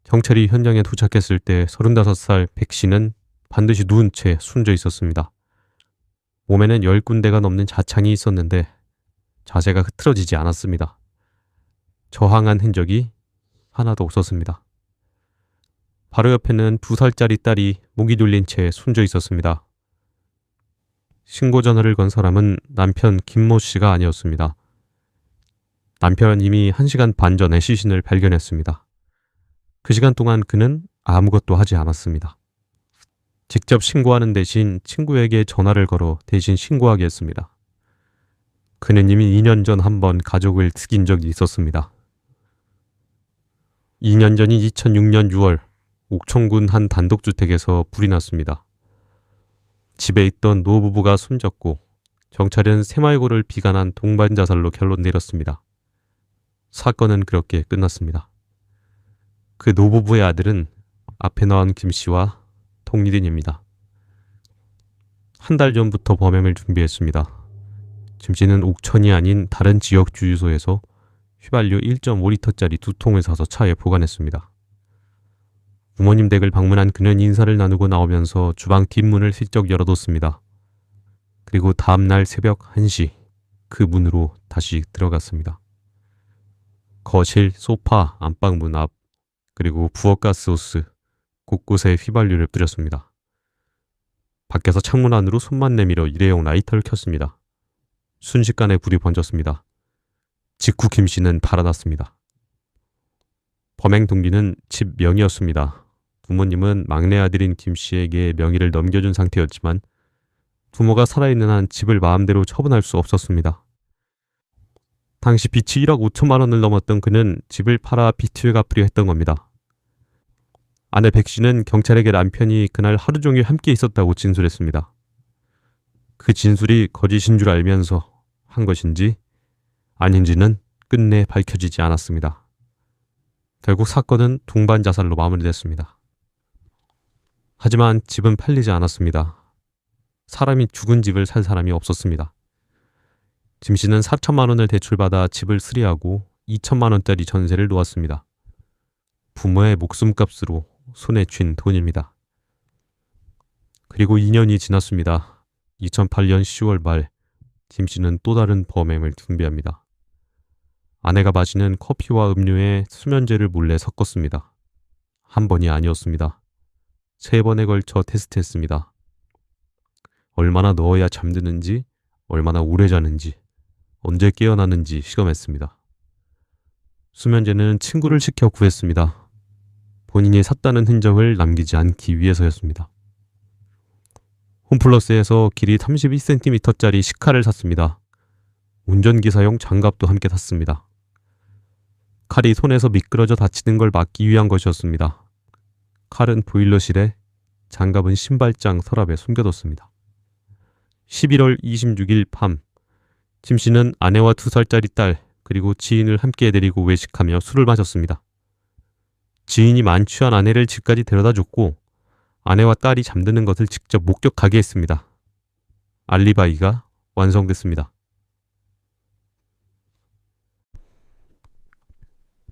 경찰이 현장에 도착했을 때 35살 백 씨는 반드시 누운 채 숨져 있었습니다. 몸에는 10군데가 넘는 자창이 있었는데 자세가 흐트러지지 않았습니다. 저항한 흔적이 하나도 없었습니다. 바로 옆에는 2살짜리 딸이 목이 졸린 채 숨져 있었습니다. 신고 전화를 건 사람은 남편 김모 씨가 아니었습니다. 남편은 이미 1시간 반 전에 시신을 발견했습니다. 그 시간 동안 그는 아무것도 하지 않았습니다. 직접 신고하는 대신 친구에게 전화를 걸어 대신 신고하게 했습니다. 그는 이미 2년 전 한 번 가족을 죽인 적이 있었습니다. 2년 전인 2006년 6월 옥천군 한 단독주택에서 불이 났습니다. 집에 있던 노부부가 숨졌고 경찰은 새말고를 비관한 동반 자살로 결론 내렸습니다. 사건은 그렇게 끝났습니다. 그 노부부의 아들은 앞에 나온 김 씨와 동일인입니다. 한 달 전부터 범행을 준비했습니다. 김 씨는 옥천이 아닌 다른 지역 주유소에서 휘발유 1.5리터짜리 2통을 사서 차에 보관했습니다. 부모님 댁을 방문한 그는 인사를 나누고 나오면서 주방 뒷문을 슬쩍 열어뒀습니다. 그리고 다음날 새벽 1시 그 문으로 다시 들어갔습니다. 거실, 소파, 안방문 앞, 그리고 부엌가스 호스, 곳곳에 휘발유를 뿌렸습니다. 밖에서 창문 안으로 손만 내밀어 일회용 라이터를 켰습니다. 순식간에 불이 번졌습니다. 직후 김 씨는 달아났습니다. 범행 동기는 집 명의였습니다. 부모님은 막내 아들인 김 씨에게 명의를 넘겨준 상태였지만 부모가 살아있는 한 집을 마음대로 처분할 수 없었습니다. 당시 빚이 1억 5천만 원을 넘었던 그는 집을 팔아 빚을 갚으려 했던 겁니다. 아내 백 씨는 경찰에게 남편이 그날 하루 종일 함께 있었다고 진술했습니다. 그 진술이 거짓인 줄 알면서 한 것인지 아닌지는 끝내 밝혀지지 않았습니다. 결국 사건은 동반 자살로 마무리됐습니다. 하지만 집은 팔리지 않았습니다. 사람이 죽은 집을 살 사람이 없었습니다. 김 씨는 4천만 원을 대출받아 집을 수리하고 2천만 원짜리 전세를 놓았습니다. 부모의 목숨값으로 손에 쥔 돈입니다. 그리고 2년이 지났습니다. 2008년 10월 말 김 씨는 또 다른 범행을 준비합니다. 아내가 마시는 커피와 음료에 수면제를 몰래 섞었습니다. 한 번이 아니었습니다. 3번에 걸쳐 테스트했습니다. 얼마나 넣어야 잠드는지, 얼마나 오래 자는지, 언제 깨어나는지 시험했습니다. 수면제는 친구를 시켜 구했습니다. 본인이 샀다는 흔적을 남기지 않기 위해서였습니다. 홈플러스에서 길이 31cm짜리 시카를 샀습니다. 운전기사용 장갑도 함께 샀습니다. 칼이 손에서 미끄러져 다치는 걸 막기 위한 것이었습니다. 칼은 보일러실에, 장갑은 신발장 서랍에 숨겨뒀습니다. 11월 26일 밤, 김 씨는 아내와 2살짜리 딸 그리고 지인을 함께 데리고 외식하며 술을 마셨습니다. 지인이 만취한 아내를 집까지 데려다줬고 아내와 딸이 잠드는 것을 직접 목격하게 했습니다. 알리바이가 완성됐습니다.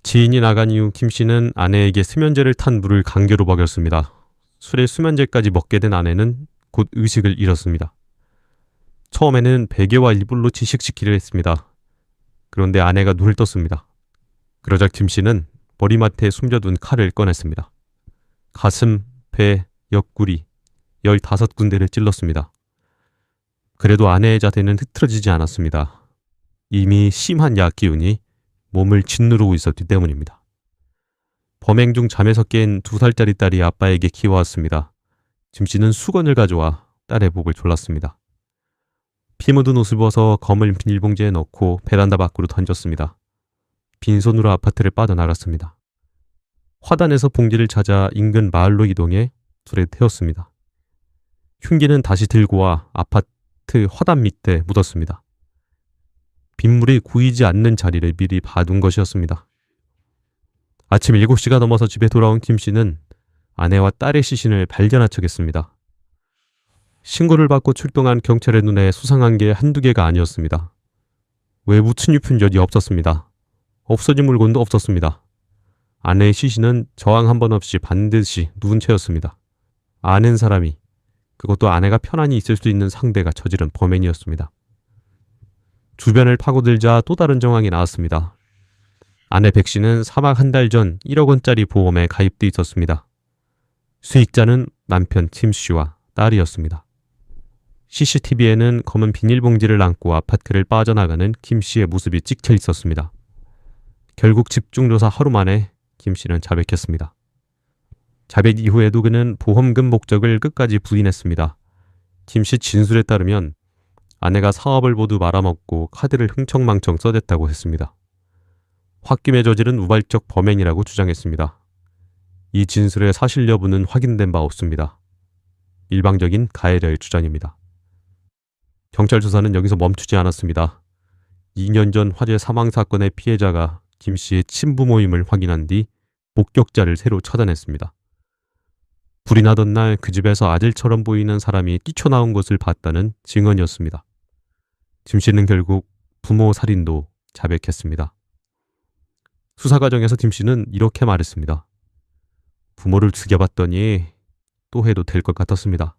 지인이 나간 이후 김 씨는 아내에게 수면제를 탄 물을 강제로 먹였습니다. 술에 수면제까지 먹게 된 아내는 곧 의식을 잃었습니다. 처음에는 베개와 이불로 지식시키려 했습니다. 그런데 아내가 눈을 떴습니다. 그러자 김 씨는 머리맡에 숨겨둔 칼을 꺼냈습니다. 가슴, 배, 옆구리 15군데를 찔렀습니다. 그래도 아내의 자세는 흐트러지지 않았습니다. 이미 심한 약 기운이 몸을 짓누르고 있었기 때문입니다. 범행 중 잠에서 깬 2살짜리 딸이 아빠에게 기어왔습니다. 김 씨는 수건을 가져와 딸의 목을 졸랐습니다. 피 묻은 옷을 벗어 검을 비닐봉지에 넣고 베란다 밖으로 던졌습니다. 빈손으로 아파트를 빠져나갔습니다. 화단에서 봉지를 찾아 인근 마을로 이동해 불에 태웠습니다. 흉기는 다시 들고 와 아파트 화단 밑에 묻었습니다. 빗물이 고이지 않는 자리를 미리 봐둔 것이었습니다. 아침 7시가 넘어서 집에 돌아온 김 씨는 아내와 딸의 시신을 발견한 척했습니다. 신고를 받고 출동한 경찰의 눈에 수상한 게 한두 개가 아니었습니다. 외부 침입 흔적이 없었습니다. 없어진 물건도 없었습니다. 아내의 시신은 저항 한 번 없이 반드시 누운 채였습니다. 아는 사람이, 그것도 아내가 편안히 있을 수 있는 상대가 저지른 범행이었습니다. 주변을 파고들자 또 다른 정황이 나왔습니다. 아내 백 씨는 사망 한 달 전 1억 원짜리 보험에 가입돼 있었습니다. 수익자는 남편 팀 씨와 딸이었습니다. CCTV에는 검은 비닐봉지를 안고 아파트를 빠져나가는 김 씨의 모습이 찍혀 있었습니다. 결국 집중조사 하루 만에 김 씨는 자백했습니다. 자백 이후에도 그는 보험금 목적을 끝까지 부인했습니다. 김 씨 진술에 따르면 아내가 사업을 모두 말아먹고 카드를 흥청망청 써댔다고 했습니다. 홧김에 저지른 우발적 범행이라고 주장했습니다. 이 진술의 사실 여부는 확인된 바 없습니다. 일방적인 가해자의 주장입니다. 경찰 조사는 여기서 멈추지 않았습니다. 2년 전 화재 사망 사건의 피해자가 김 씨의 친부모임을 확인한 뒤 목격자를 새로 찾아냈습니다. 불이 나던 날 그 집에서 아들처럼 보이는 사람이 뛰쳐나온 것을 봤다는 증언이었습니다. 김 씨는 결국 부모 살인도 자백했습니다. 수사 과정에서 김 씨는 이렇게 말했습니다. 부모를 죽여봤더니 또 해도 될 것 같았습니다.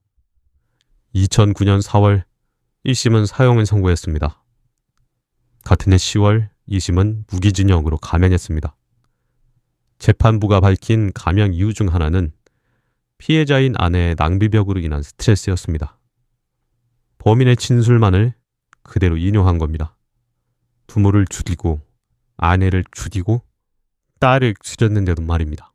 2009년 4월 1심은 사형을 선고했습니다. 같은 해 10월 2심은 무기징역으로 감형했습니다. 재판부가 밝힌 감형 이유 중 하나는 피해자인 아내의 낭비벽으로 인한 스트레스였습니다. 범인의 진술만을 그대로 인용한 겁니다. 부모를 죽이고 아내를 죽이고 딸을 죽였는데도 말입니다.